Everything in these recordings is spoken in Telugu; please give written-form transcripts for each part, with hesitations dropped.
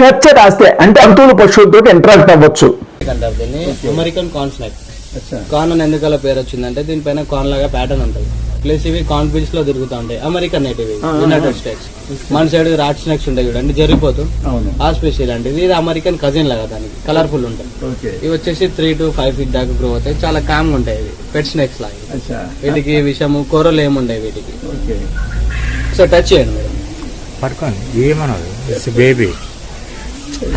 కచ్చ రాస్తే అంటే జంతువుల పశువులతో ఇంటరాక్ట్ అవ్వచ్చు. అంటారు దీన్ని అమెరికన్ కార్న్ స్నేక్. కార్న్ అని ఎందుకలా పేరు వచ్చిందంటే దీనిపైన కార్న్ లాగా ప్యాటర్న్ ఉంటుంది. ప్లస్ ఇవి కార్న్ బీచ్ లో తిరుగుతూ ఉంటాయి. American native United states. మన సైడ్ రాట్ స్నేక్స్ ఉంటాయి చూడండి, జరిగిపోతూ ఆ స్పెషల్ అంటే ఇది అమెరికన్ కజిన్ లాగా దానికి కలర్ఫుల్ ఉంటాయి. ఇవి వచ్చేసి 3 to 5 feet దాకా గ్రో అవుతాయి. చాలా కామ్ గా ఉంటాయి. ఇవి పెట్ స్నేక్స్ లాగా. వీటికి విషము కూరలు ఏముంటాయి వీటికి. సో టచ్ చేయండి మేడం, పట్టుకోండి. ఏమన్నది బేబీ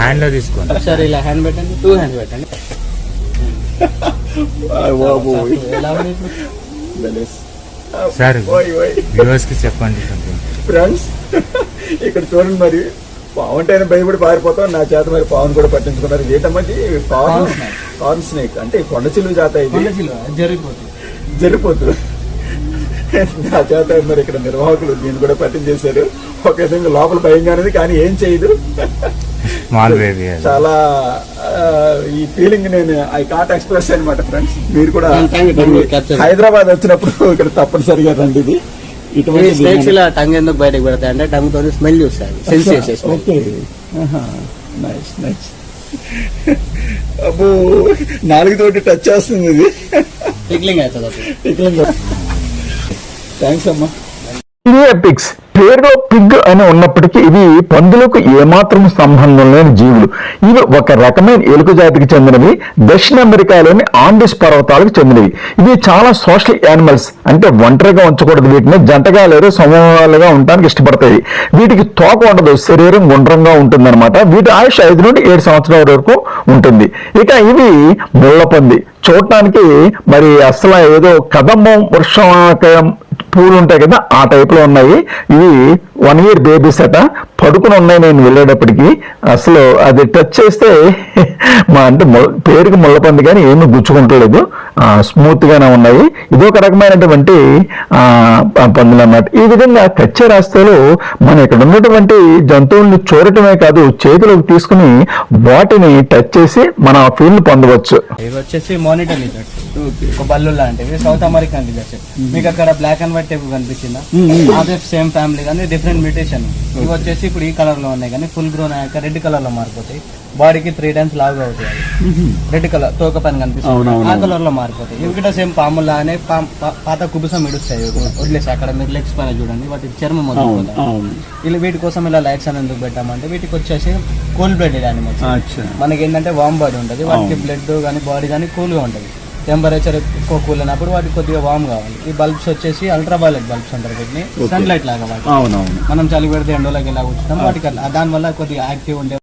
హ్యాండ్ లో తీసుకోండి. ఒకసారి ఇలా హ్యాండ్ పెట్టండి, 2 hands పెట్టండి. సార్ వ్యూవర్స్ కి చెప్పండి ఫ్రెండ్స్. ఇక్కడ చూడండి, మరి పావుంటైనా భయపడి పారిపోతాం, నా చేత మరి పావును కూడా పట్టించుకున్నారు. ఏంటమ్మది కార్న్ స్నేక్ అంటే కొండ చిలువ జాత, ఇది జరిగిపోతుంది. నా చేత మరి ఇక్కడ నిర్వాహకులు దీన్ని కూడా పట్టించేశారు. ఒక విధంగా లోపల భయంగానేది, కానీ ఏం చేయదు. చాలా ఈ ఫీలింగ్ నేను ఐ కాంట్ ఎక్స్ప్రెస్ అనమాట. ఫ్రెండ్స్, మీరు కూడా హైదరాబాద్ వచ్చినప్పుడు ఇక్కడ తప్పనిసరిగా రండి. ఇది ఇటువంటి ఇలా టంగ్ ఎందుకు బయటకు పెడతాయి అంటే టంగ్ తో స్మెల్ చూస్తాయి, సెన్స్ చేసేసి. Okay, nice nice. అబ్బో, 4 తోటి టచ్ చేస్తుంది ఇది. టిక్లింగ్ అవుతుంది. థ్యాంక్స్ అమ్మా. పిగ్స్ పేరులో పిగ్ అని ఉన్నప్పటికీ ఇవి పందులకు ఏమాత్రం సంబంధం లేని జీవులు. ఇవి ఒక రకమైన ఎలుక జాతికి చెందినవి. దక్షిణ అమెరికాలోని ఆండిస్ పర్వతాలకు చెందినవి. ఇవి చాలా సోషల్ యానిమల్స్, అంటే ఒంటరిగా ఉంచకూడదు. వీటిని జంటగా లేదా సమూహాలుగా ఉండడానికి ఇష్టపడతాయి. వీటికి తోక ఉండదు, శరీరం గుండ్రంగా ఉంటుందన్నమాట. వీటి ఆయుష్ 5 నుండి 7 సంవత్సరాల వరకు ఉంటుంది. ఇక ఇవి ముళ్ళపంది. చూడటానికి మరి అసలు ఏదో కదంబం వృక్షం పూలు ఉంటాయి కదా, ఆ టైప్ లో ఉన్నాయి. ఇవి 1 year బేబీస్ అట. పడుకుని ఉన్నాయి నేను వెళ్ళేటప్పటికి. అసలు అది టచ్ చేస్తే అంటే పేరుకి ముళ్ళపంది కానీ ఏమీ గుచ్చుకుంటలేదు, స్మూత్ గానే ఉన్నాయి. ఇదొక రకమైనటువంటి పందులు అన్నమాట. ఈ విధంగా కచ్చే రాస్తలో మనం ఇక్కడ ఉన్నటువంటి జంతువుల్ని చూడటమే కాదు, చేతిలోకి తీసుకుని వాటిని టచ్ చేసి మన ఫీల్ పొందవచ్చు. ఇవి వచ్చేసి మానిటర్ లిజర్డ్స్, ఒక బల్లు లాంటివి. South American lizards. మీకు అక్కడ బ్లాక్ అండ్ వైట్ టైప్ కనిపించిందా? అదే సేమ్ ఫ్యామిలీ కానీ డిఫరెంట్ మ్యూటేషన్. ఇవి వచ్చేసి ఇప్పుడు ఈ కలర్ లో ఉన్నాయి కానీ ఫుల్ గ్రోన్ అయ్యాక రెడ్ కలర్ లో మారిపోతాయి. బాడీకి 3 times లాగా అవుతాయి. రెడ్ కలర్ తోక పైన కనిపిస్తుంది, ఆ కలర్ లో మారిపోతాయి. ఇవి కూడా సేమ్ పాములానే పాత కుబుసం ఇడుస్తాయి వదిలేసి. అక్కడ మీరు లెగ్స్ పైన చూడండి, వాటి చర్మం మొదలు. వీటి కోసం ఇలా లైట్స్ అని ఎందుకు పెట్టామంటే వీటికి వచ్చేసి కూల్ బ్లడెడ్ యానిమల్స్. మనకి ఏంటంటే వామ్ బాడీ ఉంటుంది, వాటికి బ్లడ్ కానీ బాడీ కానీ కూల్ గా ఉంటుంది. టెంపరేచర్ ఎక్కువ కూల్ అయినప్పుడు వాటికి కొద్దిగా వామ్ కావాలి. ఈ బల్బ్స్ వచ్చేసి అల్ట్రా వైలెట్ బల్బ్స్ అంటారు వీటిని, సన్ లైట్ లాగా. మనం చలి పెడితే ఎండలోకి ఇలా కూర్చుంటాం వాటికి, దానివల్ల కొద్దిగా యాక్టివ్ ఉండే